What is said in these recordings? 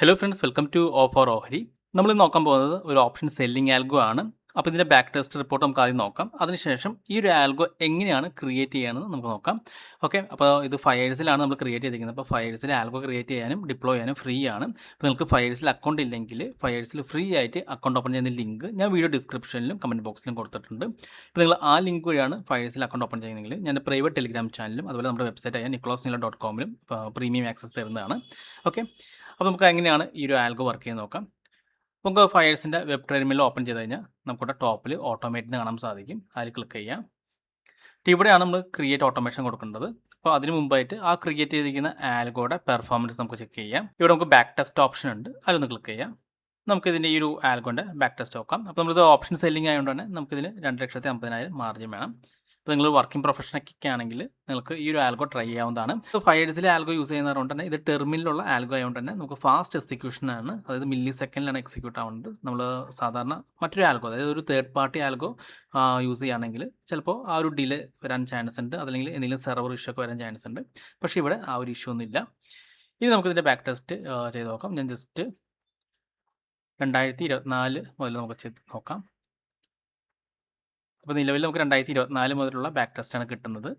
Hello friends, welcome to offer ഓഹരി. നമ്മൾ നോക്കാൻ പോകുന്നത് ഒരു ഓപ്ഷൻ സെല്ലിംഗ് ആൽഗോ ആണ്. അപ്പോൾ ഇതിൻ്റെ ബാക്ക് ടെസ്റ്റ് റിപ്പോർട്ട് നമുക്ക് ആദ്യം നോക്കാം. അതിനുശേഷം ഈ ഒരു ആൽഗോ എങ്ങനെയാണ് ക്രിയേറ്റ് ചെയ്യാമെന്ന് നമുക്ക് നോക്കാം. ഓക്കെ, അപ്പോൾ ഇത് ഫയേഴ്സിലാണ് നമ്മൾ ക്രിയേറ്റ് ചെയ്തിരിക്കുന്നത്. അപ്പോൾ ഫയേഴ്സിൽ ആൽഗോ ക്രിയേറ്റ് ചെയ്യാനും ഡിപ്ലോയ് ചെയ്യാനും ഫ്രീ ആണ്. അപ്പോൾ നിങ്ങൾക്ക് ഫയേഴ്സിൽ അക്കൗണ്ട് ഇല്ലെങ്കിൽ ഫയേഴ്സിൽ ഫ്രീ ആയിട്ട് അക്കൗണ്ട് ഓപ്പൺ ചെയ്യുന്ന ലിങ്ക് ഞാൻ വീഡിയോ ഡിസ്ക്രിപ്ഷനിലും കമൻറ്റ് ബോക്സിലും കൊടുത്തിട്ടുണ്ട്. ഇപ്പോൾ നിങ്ങൾ ആ ലിങ്ക് വഴിയാണ് ഫയേഴ്സിൽ അക്കൗണ്ട് ഓപ്പൺ ചെയ്യുന്നതെങ്കിൽ ഞാൻ പ്രൈവറ്റ് ടെലിഗ്രാം ചാനലും അതുപോലെ നമ്മുടെ വെബ്സൈറ്റായ nicolosnila.com പ്രീമിയം ആക്സസ് തരുന്നതാണ്. ഓക്കെ, അപ്പോൾ നമുക്ക് എങ്ങനെയാണ് ഈ ഒരു ആൽഗോ വർക്ക് ചെയ്യുന്നത് നോക്കാം. നമുക്ക് ഫയേഴ്സിൻ്റെ വെബ് ടെർമിനൽ ഓപ്പൺ ചെയ്ത് കഴിഞ്ഞാൽ നമുക്കിവിടെ ടോപ്പിൽ ഓട്ടോമേറ്റ് കാണാൻ സാധിക്കും. അതിൽ ക്ലിക്ക് ചെയ്യാം. ഇവിടെയാണ് നമ്മൾ ക്രിയേറ്റ് ഓട്ടോമേഷൻ കൊടുക്കേണ്ടത്. അപ്പോൾ അതിന് മുമ്പായിട്ട് ആ ക്രിയേറ്റ് ചെയ്തിരിക്കുന്ന ആൽഗോയുടെ പെർഫോമൻസ് നമുക്ക് ചെക്ക് ചെയ്യാം. ഇവിടെ നമുക്ക് ബാക്ക് ടെസ്റ്റ് ഓപ്ഷൻ ഉണ്ട്, അതിലൊന്ന് ക്ലിക്ക് ചെയ്യാം. നമുക്കിതിൻ്റെ ഈ ഒരു ആൽഗോൻ്റെ ബാക്ക് ടെസ്റ്റ് നോക്കാം. അപ്പോൾ നമ്മളിത് ഓപ്ഷൻ സെല്ലിംഗ് ആയതുകൊണ്ട് തന്നെ നമുക്കിതിന് 2,50,000 മാർജിൻ വേണം. ഇപ്പോൾ നിങ്ങൾ വർക്കിംഗ് പ്രൊഫഷനൊക്കെ ആണെങ്കിൽ നിങ്ങൾക്ക് ഈ ഒരു ആൽഗോ ട്രൈ ചെയ്യാവുന്നതാണ്. ഇപ്പോൾ ഫയേഴ്സിലെ ആൽഗോ യൂസ് ചെയ്യുന്നതുകൊണ്ട് തന്നെ ഇത് ടെർമിനലുള്ള ആൽഗോ ആയതുകൊണ്ട് തന്നെ നമുക്ക് ഫാസ്റ്റ് എക്സിക്യൂഷനാണ്, അതായത് മില്ലി സെക്കൻഡിലാണ് എക്സിക്യൂട്ട് ആവുന്നത്. നമ്മൾ സാധാരണ മറ്റൊരു ആൽഗോ, അതായത് ഒരു തേർഡ് പാർട്ടി ആൽഗോ യൂസ് ചെയ്യുകയാണെങ്കിൽ ചിലപ്പോൾ ആ ഒരു ഡിലേ വരാൻ ചാൻസ് ഉണ്ട്, അതല്ലെങ്കിൽ എന്തെങ്കിലും സെർവർ ഇഷ്യൂ ഒക്കെ വരാൻ ചാൻസ് ഉണ്ട്. പക്ഷേ ഇവിടെ ആ ഒരു ഇഷ്യൂ ഒന്നും ഇല്ല. ഇനി നമുക്കിതിൻ്റെ ബാക്ക് ടെസ്റ്റ് ചെയ്ത് നോക്കാം. ഞാൻ ജസ്റ്റ് 2024 മുതൽ നമുക്ക് ചെയ്ത് നോക്കാം. അപ്പോൾ നിലവിൽ നമുക്ക് 2024 മുതലുള്ള ബാക്ക് ടെസ്റ്റാണ് കിട്ടുന്നത്.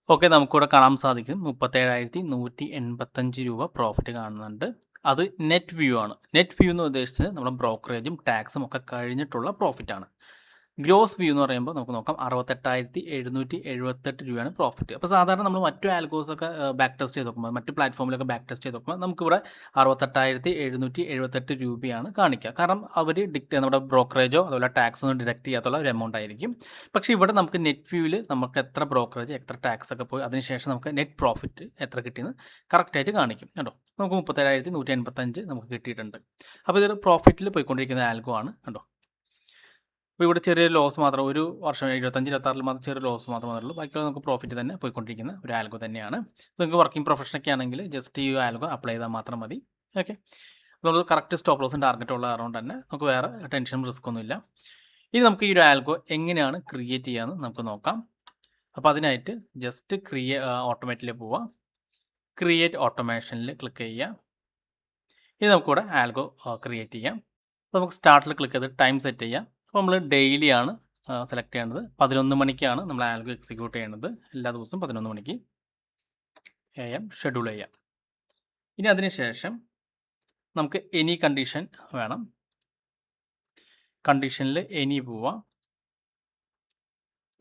ഓക്കെ, നമുക്കിവിടെ കാണാൻ സാധിക്കും 37,185 രൂപ പ്രോഫിറ്റ് കാണുന്നുണ്ട്. അത് നെറ്റ് വ്യൂ ആണ്. നെറ്റ് വ്യൂ എന്ന് ഉദ്ദേശിച്ചത് നമ്മുടെ ബ്രോക്കറേജും ടാക്സും ഒക്കെ കഴിഞ്ഞിട്ടുള്ള പ്രോഫിറ്റാണ്. ഗ്രോസ് വ്യൂ എന്ന് പറയുമ്പോൾ നമുക്ക് നോക്കാം 68,778 രൂപയാണ് പ്രോഫിറ്റ്. അപ്പോൾ സാധാരണ നമ്മൾ മറ്റു ആൽഗോസൊക്കെ ബാക്ക് ടെസ്റ്റ് ചെയ്ത് നോക്കുമ്പോൾ, മറ്റു പ്ലാറ്റ്ഫോമിലൊക്കെ ബാക്ക് ടെസ്റ്റ് ചെയ്ത് നോക്കുമ്പോൾ നമുക്കിവിടെ 68,778 രൂപയാണ് കാണിക്കുക. കാരണം അവർ നമ്മുടെ ബ്രോക്കറേജോ അതുപോലെ ടാക്സ് ഒന്നും ഡിഡക്ട് ചെയ്യാത്തുള്ള ഒരു എമൗണ്ട് ആയിരിക്കും. പക്ഷേ ഇവിടെ നമുക്ക് നെറ്റ് വ്യൂവിൽ നമുക്ക് എത്ര ബ്രോക്കറേജ് എത്ര ടാക്സ് ഒക്കെ പോയി അതിനുശേഷം നമുക്ക് നെറ്റ് പ്രോഫിറ്റ് എത്ര കിട്ടിയെന്ന് കറക്റ്റായിട്ട് കാണിക്കും കേട്ടോ. നമുക്ക് 37,185 നമുക്ക് കിട്ടിയിട്ടുണ്ട്. അപ്പോൾ ഇതൊരു പ്രോഫിറ്റിൽ പോയിക്കൊണ്ടിരിക്കുന്ന ആൽഗോ ആണ് കേട്ടോ. അപ്പോൾ ഇവിടെ ചെറിയൊരു ലോസ് മാത്രം, ഒരു വർഷം 25-26 മാത്രം ചെറിയ ലോസ് മാത്രമേ ഉള്ളൂ. ബാക്കിയുള്ള നമുക്ക് പ്രോഫിറ്റ് തന്നെ പോയിക്കൊണ്ടിരിക്കുന്ന ഒരു ആൽഗോ തന്നെയാണ്. നിങ്ങൾക്ക് വർക്കിംഗ് പ്രൊഫഷനൊക്കെ ആണെങ്കിൽ ജസ്റ്റ് ഈ ആൽഗോ അപ്ലൈ ചെയ്താൽ മാത്രം മതി. ഓക്കെ, നമ്മൾ കറക്റ്റ് സ്റ്റോപ്പ് ലോസും ടാർഗറ്റ് ഉള്ള കാരണം തന്നെ നമുക്ക് വേറെ ടെൻഷനും റിസ്ക് ഒന്നുമില്ല. ഇനി നമുക്ക് ഈ ഒരു ആൽഗോ എങ്ങനെയാണ് ക്രിയേറ്റ് ചെയ്യാമെന്ന് നമുക്ക് നോക്കാം. അപ്പോൾ അതിനായിട്ട് ജസ്റ്റ് ഓട്ടോമേറ്റിൽ പോവുക, ക്രിയേറ്റ് ഓട്ടോമേഷനിൽ ക്ലിക്ക് ചെയ്യുക. ഇനി നമുക്കിവിടെ ആൽഗോ ക്രിയേറ്റ് ചെയ്യാം. അപ്പോൾ നമുക്ക് സ്റ്റാർട്ടിൽ ക്ലിക്ക് ചെയ്ത് ടൈം സെറ്റ് ചെയ്യാം. അപ്പോൾ നമ്മൾ ഡെയിലിയാണ് സെലക്ട് ചെയ്യേണ്ടത്. 11 മണിക്കാണ് നമ്മൾ ആൽഗോ എക്സിക്യൂട്ട് ചെയ്യേണ്ടത്. എല്ലാ ദിവസവും 11 മണിക്ക് AM ഷെഡ്യൂൾ ചെയ്യാം. ഇനി അതിനുശേഷം നമുക്ക് എനി കണ്ടീഷൻ വേണം. കണ്ടീഷനിൽ എനി പോവാം.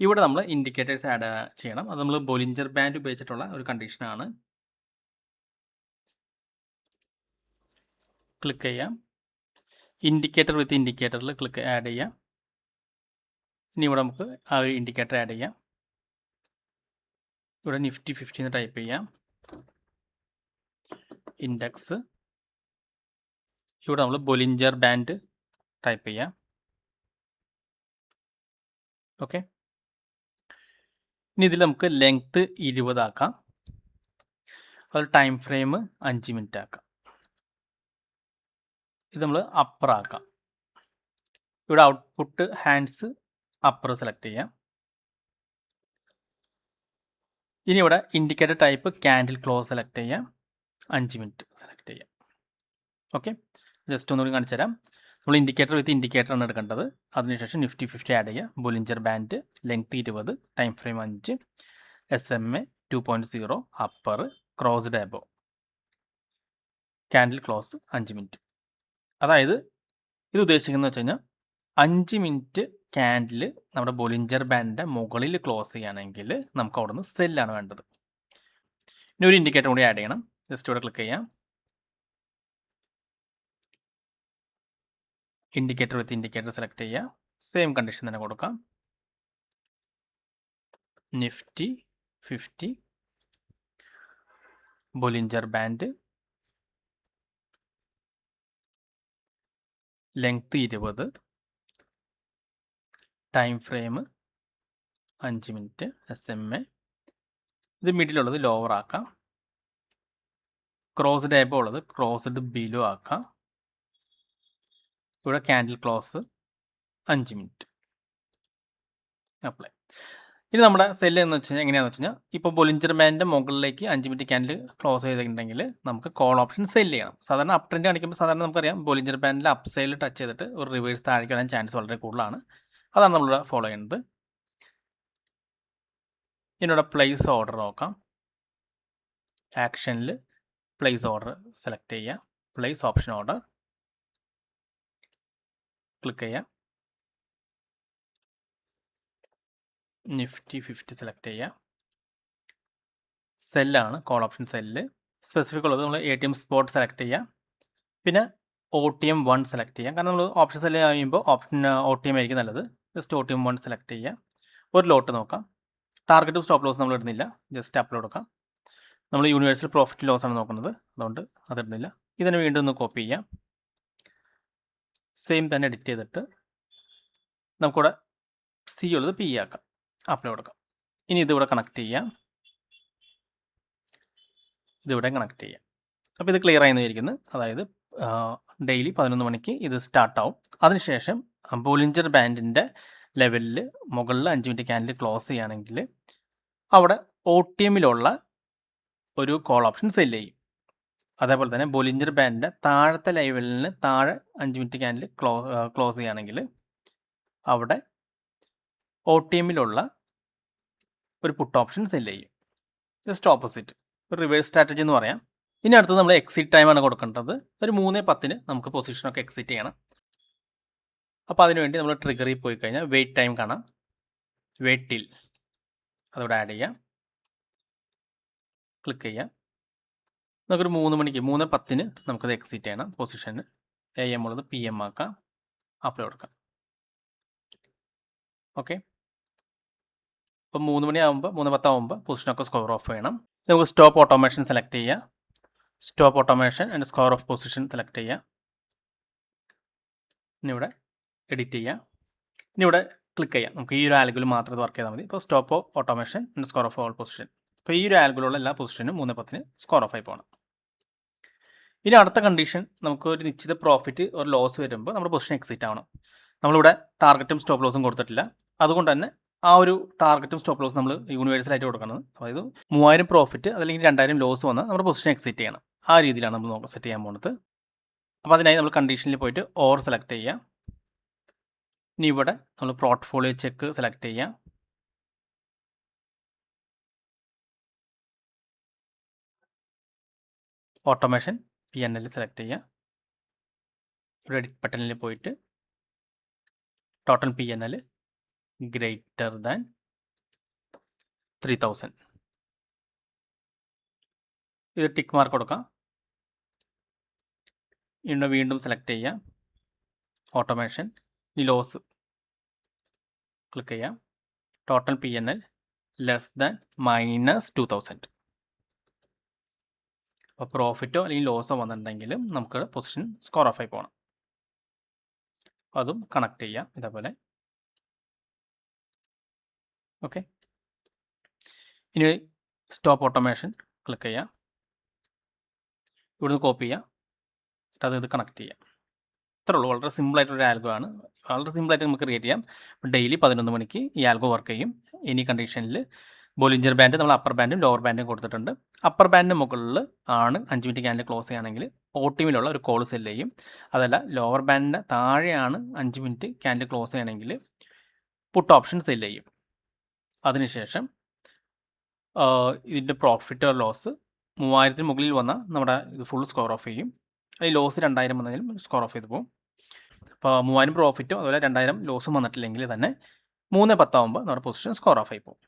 ഇവിടെ നമ്മൾ ഇൻഡിക്കേറ്റേഴ്സ് ആഡ് ചെയ്യണം. അത് നമ്മൾ ബോളിഞ്ചർ ബാൻഡ് ഉപയോഗിച്ചിട്ടുള്ള ഒരു കണ്ടീഷനാണ്. ക്ലിക്ക് ചെയ്യാം. ഇൻഡിക്കേറ്റർ വിത്ത് ഇൻഡിക്കേറ്ററിൽ ക്ലിക്ക് ആഡ് ചെയ്യാം. ഇനി ഇവിടെ നമുക്ക് ആ ഒരു ഇൻഡിക്കേറ്റർ ആഡ് ചെയ്യാം. ഇവിടെ നിഫ്റ്റി 50 എന്ന് ടൈപ്പ് ചെയ്യാം. ഇൻഡെക്സ് ഇവിടെ നമ്മൾ ബൊലിഞ്ചർ ബാൻഡ് ടൈപ്പ് ചെയ്യാം. ഓക്കെ, ഇനി ഇതിൽ നമുക്ക് ലെങ്ത്ത് 20 ആക്കാം. അത് ടൈം ഫ്രെയിം 5 മിനിറ്റ് ആക്കാം. ഇത് നമ്മൾ അപ്പർ ആക്കാം. ഇവിടെ ഔട്ട്പുട്ട് ഹാൻഡ്സ് അപ്പർ സെലക്ട് ചെയ്യാം. ഇനി ഇവിടെ indicator type candle close select ചെയ്യാം. 5 മിനിറ്റ് സെലക്ട് ചെയ്യാം. ഓക്കെ, ജസ്റ്റ് ഒന്നുകൂടി കാണിച്ചു തരാം. നമ്മൾ ഇൻഡിക്കേറ്റർ വിത്ത് ഇൻഡിക്കേറ്റർ ആണ് എടുക്കേണ്ടത്. അതിനുശേഷം നിഫ്റ്റി 50 ആഡ് ചെയ്യുക. Bollinger band length 20, time frame 5, SMA 2.0, upper, crossed above, candle close 5 minute. അതായത് ഇത് ഉദ്ദേശിക്കുന്നത് വെച്ച് കഴിഞ്ഞാൽ 5 മിനിറ്റ് ക്യാൻഡിൽ നമ്മുടെ ബൊലിഞ്ചർ ബാൻഡിൻ്റെ മുകളിൽ ക്ലോസ് ചെയ്യുകയാണെങ്കിൽ നമുക്ക് അവിടെ നിന്ന് സെല്ലാണ് വേണ്ടത്. ഇനി ഒരു ഇൻഡിക്കേറ്റർ കൂടി ആഡ് ചെയ്യണം. ജസ്റ്റ് ഇവിടെ ക്ലിക്ക് ചെയ്യാം. ഇൻഡിക്കേറ്റർ വിത്ത് ഇൻഡിക്കേറ്റർ സെലക്ട് ചെയ്യുക. സെയിം കണ്ടീഷൻ തന്നെ കൊടുക്കാം. Nifty 50, Bollinger band, length 20, time frame 5 minute, SMA ഇത് മിഡിലുള്ളത് ലോവർ ആക്കാം. ക്രോസ്ഡ് എബോ ഉള്ളത് ക്രോസ്ഡ് ബിലോ ആക്കാം. ഇവിടെ ക്യാൻഡിൽ ക്ലോസ് 5 മിനിറ്റ്. അപ്ലൈ. ഇനി നമ്മുടെ സെല്ല് എന്ന് വെച്ച് കഴിഞ്ഞാൽ എങ്ങനെയാണെന്ന് വെച്ച് കഴിഞ്ഞാൽ ഇപ്പോൾ ബൊളിഞ്ചർ ബാൻഡിൻ്റെ മുകളിലേക്ക് 5 മിനിറ്റ് ക്യാൻഡിൽ ക്ലോസ് ചെയ്തിട്ടുണ്ടെങ്കിൽ നമുക്ക് കോൾ ഓപ്ഷൻ സെല് ചെയ്യണം. സാധാരണ അപ് ട്രെൻഡ് കാണിക്കുമ്പോൾ സാധാരണ നമുക്കറിയാം ബൊളിഞ്ചർ ബാൻഡിൽ അപ്പ് സൈഡിൽ ടച്ച് ചെയ്തിട്ട് ഒരു റിവേഴ്സ് താഴേക്ക് വരാൻ ചാൻസ് വളരെ കൂടുതലാണ്. അതാണ് നമ്മളിവിടെ ഫോളോ ചെയ്യുന്നത്. ഇതിനോട് പ്ലേസ് ഓർഡർ നോക്കാം. ആക്ഷനിൽ പ്ലേസ് ഓർഡർ സെലക്ട് ചെയ്യുക. പ്ലേസ് ഓപ്ഷൻ ഓർഡർ ക്ലിക്ക് ചെയ്യുക. നിഫ്റ്റി 50 സെലക്ട് ചെയ്യുക. സെല്ലാണ് കോൾ ഓപ്ഷൻ സെല്ല്. സ്പെസിഫിക് ഉള്ളത് നമ്മൾ ATM സ്പോട്ട് സെലക്ട് ചെയ്യുക. പിന്നെ OTM 1 സെലക്ട് ചെയ്യുക. കാരണം നമ്മൾ ഓപ്ഷൻ സെല്ല് ചെയ്യുമ്പോൾ ഓപ്ഷൻ OTM ആയിരിക്കും നല്ലത്. ജസ്റ്റ് OTM 1 സെലക്ട് ചെയ്യുക. ഒരു ലോട്ട് നോക്കാം. ടാർഗറ്റും സ്റ്റോപ്പ് ലോസ് നമ്മൾ ഇടുന്നില്ല. ജസ്റ്റ് അപ്ലോഡ് കൊടുക്കാം. നമ്മൾ യൂണിവേഴ്സൽ പ്രോഫിറ്റ് ലോസ് ആണ് നോക്കുന്നത്, അതുകൊണ്ട് അതിടുന്നില്ല. ഇതിനെ വീണ്ടും ഒന്ന് കോപ്പി ചെയ്യാം. സെയിം തന്നെ എഡിറ്റ് ചെയ്തിട്ട് നമുക്കിവിടെ C ഉള്ളത് P ആക്കാം. അപ്ലോഡ് കൊടുക്കാം. ഇനി ഇതിവിടെ കണക്ട് ചെയ്യാം. ഇതിവിടെ കണക്ട് ചെയ്യാം. അപ്പോൾ ഇത് ക്ലിയർ ആയെന്ന് വിചാരിക്കുന്നു. അതായത് ഡെയിലി 11 മണിക്ക് ഇത് സ്റ്റാർട്ടാവും. അതിനുശേഷം ബോളിഞ്ചർ ബാൻഡിൻ്റെ ലെവലിൽ മുകളിൽ 5 മിനിറ്റ് ക്യാൻഡിൽ ക്ലോസ് ചെയ്യുകയാണെങ്കിൽ അവിടെ OTMലുള്ള ഒരു കോൾ ഓപ്ഷൻ സെല് ചെയ്യും. അതേപോലെ തന്നെ ബൊളിഞ്ചർ ബാൻഡിൻ്റെ താഴത്തെ ലെവലിന് താഴെ 5 മിനിറ്റ് ക്യാൻഡിൽ ക്ലോസ് ചെയ്യുകയാണെങ്കിൽ അവിടെ OTMലുള്ള ഒരു പുട്ട് ഓപ്ഷൻ സെല് ചെയ്യും. ജസ്റ്റ് ഓപ്പോസിറ്റ്, ഒരു റിവേഴ്സ് സ്ട്രാറ്റജി എന്ന് പറയാം. ഇനി അടുത്തത് നമ്മൾ എക്സിറ്റ് ടൈമാണ് കൊടുക്കേണ്ടത്. ഒരു 3:10 നമുക്ക് പൊസിഷനൊക്കെ എക്സിറ്റ് ചെയ്യണം. അപ്പോൾ അതിനുവേണ്ടി നമ്മൾ ട്രിഗറിൽ പോയി കഴിഞ്ഞാൽ വെയിറ്റ് ടൈം കാണാം. വെയിറ്റ് ടിൽ അതോടെ ആഡ് ചെയ്യാം. ക്ലിക്ക് ചെയ്യാം. നമുക്കൊരു 3 മണിക്ക് 3:10 നമുക്കത് എക്സിറ്റ് ചെയ്യണം. പൊസിഷന് AM ഉള്ളത് PM ആക്കാം. അപ്ലോഡ് കൊടുക്കാം. ഓക്കെ. അപ്പോൾ 3 മണിയാകുമ്പോൾ 3:10 ആകുമ്പോൾ പൊസിഷനൊക്കെ സ്കോർ ഓഫ് ചെയ്യണം. നമുക്ക് സ്റ്റോപ്പ് ഓട്ടോമേഷൻ സെലക്ട് ചെയ്യുക. Stop automation and score of position select ചെയ്യുക. ഇനി ഇവിടെ എഡിറ്റ് ചെയ്യുക. ഇനി ഇവിടെ ക്ലിക്ക് ചെയ്യാം. നമുക്ക് ഈ ഒരു ആൽഗിൽ മാത്രം ഇത് വർക്ക് ചെയ്താൽ മതി. ഇപ്പോൾ stop automation and score of all position. അപ്പോൾ ഈ ഒരു ആൽഗിലുള്ള എല്ലാ പൊസിഷനും 3:10 സ്കോർ ഓഫ് ആയി പോകണം. ഇനി അടുത്ത കണ്ടീഷൻ, നമുക്ക് ഒരു നിശ്ചിത പ്രോഫിറ്റ് ഒരു ലോസ് വരുമ്പോൾ നമ്മുടെ പൊസിഷൻ എക്സിറ്റ് ആവണം. നമ്മളിവിടെ ടാർഗറ്റും സ്റ്റോപ്പ് ലോസും കൊടുത്തിട്ടില്ല. അതുകൊണ്ട് തന്നെ ആ ഒരു ടാർഗറ്റും സ്റ്റോപ്പ് ലോസ് നമ്മൾ യൂണിവേഴ്സലായിട്ട് കൊടുക്കണം. അതായത് 3000 പ്രോഫിറ്റ് അതല്ലെങ്കിൽ 2000 ലോസ് വന്നാൽ നമ്മുടെ പൊസിഷൻ എക്സിറ്റ് ചെയ്യണം. ആ രീതിയിലാണ് നമ്മൾ സെറ്റ് ചെയ്യാൻ പോകുന്നത്. അപ്പോൾ അതിനായി നമ്മൾ കണ്ടീഷനിൽ പോയിട്ട് ഓർ സെലക്ട് ചെയ്യുക. ഇനി ഇവിടെ നമ്മൾ പോർട്ട്ഫോളിയോ ചെക്ക് സെലക്ട് ചെയ്യുക. ഓട്ടോമേഷൻ PNL സെലക്ട് ചെയ്യുക. ഇവിടെ എഡിറ്റ് ബട്ടണിൽ പോയിട്ട് ടോട്ടൽ PNL ഗ്രേറ്റർ ദാൻ 3000 ഇത് ടിക്ക് മാർക്ക് കൊടുക്കാം. ഇവിടെ വീണ്ടും സെലക്ട് ചെയ്യുക. ഓട്ടോമേഷൻ ഈ ലോസ് ക്ലിക്ക് ചെയ്യാം. Total PNL less than -2000. അപ്പോൾ പ്രോഫിറ്റോ അല്ലെങ്കിൽ ലോസോ വന്നിട്ടുണ്ടെങ്കിലും നമുക്ക് പൊസിഷൻ സ്കോർ ഓഫ് ആയി പോകണം. അതും കണക്ട് ചെയ്യാം ഇതേപോലെ. ഓക്കെ. ഇനി സ്റ്റോപ്പ് ഓട്ടോമേഷൻ ക്ലിക്ക് ചെയ്യാം. ഇവിടുന്ന് കോപ്പി ചെയ്യാം. അത് ഇത് കണക്ട് ചെയ്യാം. ഇത്രേ ഉള്ളൂ. വളരെ സിമ്പിളായിട്ടൊരു ആൽഗോ ആണ്. വളരെ സിമ്പിളായിട്ട് നമുക്ക് ക്രിയേറ്റ് ചെയ്യാം. ഡെയിലി 11 മണിക്ക് ഈ ആൽഗോ വർക്ക് ചെയ്യും. ഇനി കണ്ടീഷനിൽ ബൊളിഞ്ചർ ബാൻഡ് നമ്മൾ അപ്പർ ബാൻഡും ലോവർ ബാൻഡും കൊടുത്തിട്ടുണ്ട്. അപ്പർ ബാൻഡിന് മുകളിൽ ആണ് 5 മിനിറ്റ് ക്യാൻഡിൽ ക്ലോസ് ചെയ്യുകയാണെങ്കിൽ OTMലുള്ള ഒരു കോൾ സെല് ചെയ്യും. അതല്ല ലോവർ ബാൻഡിൻ്റെ താഴെയാണ് 5 മിനിറ്റ് ക്യാൻഡിൽ ക്ലോസ് ചെയ്യണമെങ്കിൽ പുട്ട് ഓപ്ഷൻ സെല് ചെയ്യും. അതിനുശേഷം ഇതിൻ്റെ പ്രോഫിറ്റ് ലോസ് 3000 മുകളിൽ വന്നാൽ നമ്മുടെ ഇത് ഫുൾ സ്കോർ ഓഫ് ചെയ്യും. ഈ ലോസ് 2000 വന്നതിലും സ്കോർ ഓഫ് ചെയ്ത് പോകും. അപ്പോൾ 3000 പ്രോഫിറ്റും അതുപോലെ 2000 ലോസും വന്നിട്ടില്ലെങ്കിൽ തന്നെ 3:10 ആകുമ്പോൾ നമ്മുടെ പൊസിഷൻ സ്കോർ ഓഫ് ആയി പോകും.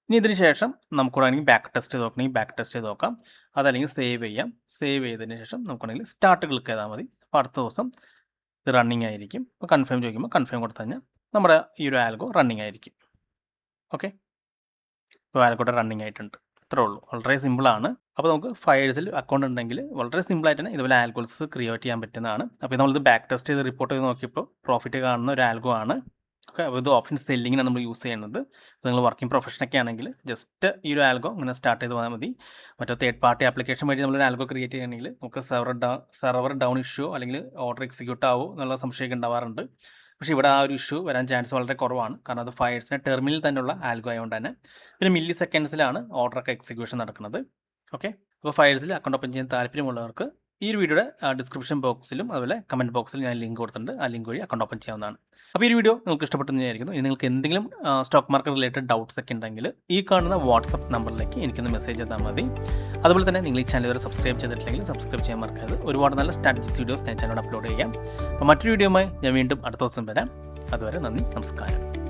ഇനി ഇതിന് ശേഷം നമുക്കാണെങ്കിൽ ബാക്ക് ടെസ്റ്റ് ചെയ്ത് നോക്കണമെങ്കിൽ ബാക്ക് ടെസ്റ്റ് ചെയ്ത് നോക്കാം. അതല്ലെങ്കിൽ സേവ് ചെയ്യാം. സേവ് ചെയ്തതിന് ശേഷം നമുക്കാണെങ്കിൽ സ്റ്റാർട്ട് ക്ലിക്ക് ചെയ്താൽ മതി. അപ്പോൾ അടുത്ത ദിവസം ഇത് റണ്ണിങ് ആയിരിക്കും. അപ്പോൾ കൺഫേം ചോദിക്കുമ്പോൾ കൺഫേം കൊടുത്തു കഴിഞ്ഞാൽ നമ്മുടെ ഈ ഒരു ആൽഗോ റണ്ണിങ് ആയിരിക്കും. ഓക്കെ. ഇപ്പോൾ ആൽഗോടെ റണ്ണിങ് ആയിട്ടുണ്ട്. ഇത്രേ ഉള്ളൂ. വളരെ സിമ്പിളാണ്. അപ്പോൾ നമുക്ക് ഫയേഴ്സിൽ അക്കൗണ്ട് ഉണ്ടെങ്കിൽ വളരെ സിമ്പിളായിട്ട് തന്നെ ഇതുപോലെ ആൽഗോസ് ക്രിയേറ്റ് ചെയ്യാൻ പറ്റുന്നതാണ്. അപ്പോൾ നമ്മളിത് ബാക്ക് ടെസ്റ്റ് ചെയ്ത് റിപ്പോർട്ട് ചെയ്ത് നോക്കിയപ്പോൾ പ്രോഫിറ്റ് കാണുന്ന ഒരു ആൽഗോ ആണ്. ഓക്കെ, അപ്പോൾ ഇത് ഓപ്ഷൻ സെല്ലിങ്ങിനാണ് നമ്മൾ യൂസ് ചെയ്യുന്നത്. അപ്പോൾ നിങ്ങൾ വർക്കിംഗ് പ്രൊഫഷനൊക്കെ ആണെങ്കിൽ ജസ്റ്റ് ഈ ഒരു ആൽഗോ ഇങ്ങനെ സ്റ്റാർട്ട് ചെയ്ത് പോയാൽ മതി. മറ്റേ തേർഡ് പാർട്ടി ആപ്ലിക്കേഷൻ വഴി നമ്മളൊരു ആൽഗോ ക്രിയേറ്റ് ചെയ്യുകയാണെങ്കിൽ നമുക്ക് സെർവർ ഡൗൺ ഇഷ്യൂ അല്ലെങ്കിൽ ഓർഡർ എക്സിക്യൂട്ട് ആവോ എന്നുള്ള സംശയമൊക്കെ ഉണ്ടാവാറുണ്ട്. പക്ഷേ ഇവിടെ ആ ഒരു ഇഷ്യൂ വരാൻ ചാൻസ് വളരെ കുറവാണ്. കാരണം അത് ഫയർസിൻ്റെ ടെർമിനൽ തന്നെയുള്ള ആൽഗോ ആയതുകൊണ്ട് തന്നെ. പിന്നെ മില്ലി സെക്കൻഡ്സിലാണ് ഓർഡറൊക്കെ എക്സിക്യൂഷൻ നടക്കുന്നത്. ഓക്കെ, അപ്പോൾ ഫയർസിൽ അക്കൗണ്ട് ഓപ്പൺ ചെയ്യാൻ താല്പര്യമുള്ളവർക്ക് ഈ ഒരു വീഡിയോയുടെ ഡിസ്ക്രിപ്ഷൻ ബോക്സിലും അതുപോലെ കമൻറ്റ് ബോക്സിലും ഞാൻ ലിങ്ക് കൊടുത്തിട്ടുണ്ട്. ആ ലിങ്ക് വഴി അക്കൗണ്ട് ഓപ്പൺ ചെയ്യാവുന്നതാണ്. അപ്പോൾ ഈ വീഡിയോ നിങ്ങൾക്ക് ഇഷ്ടപ്പെട്ടെന്ന് വിചാരിക്കുന്നു. ഇനി നിങ്ങൾക്ക് എന്തെങ്കിലും സ്റ്റോക്ക് മാർക്കറ്റ് റിലേറ്റഡ് ഡൗട്ട്സ് ഒക്കെ ഉണ്ടെങ്കിൽ ഈ കാണുന്ന വാട്സപ്പ് നമ്പറിലേക്ക് എനിക്കൊന്ന് മെസ്സേജ് ചെയ്താൽ മതി. അതുപോലെ തന്നെ നിങ്ങൾ ഈ ചാനൽ വരെ സബ്സ്ക്രൈബ് ചെയ്തിട്ടില്ലെങ്കിൽ സബ്സ്ക്രൈബ് ചെയ്യാൻ മറക്കരുത്. ഒരുപാട് നല്ല സ്ട്രാറ്റജിസ് വീഡിയോസ് ഞാൻ ചാനലിൽ അപ്ലോഡ് ചെയ്യാം. അപ്പോൾ മറ്റൊരു വീഡിയോയുമായി ഞാൻ വീണ്ടും അടുത്ത ദിവസം വരാം. അതുവരെ നന്ദി, നമസ്കാരം.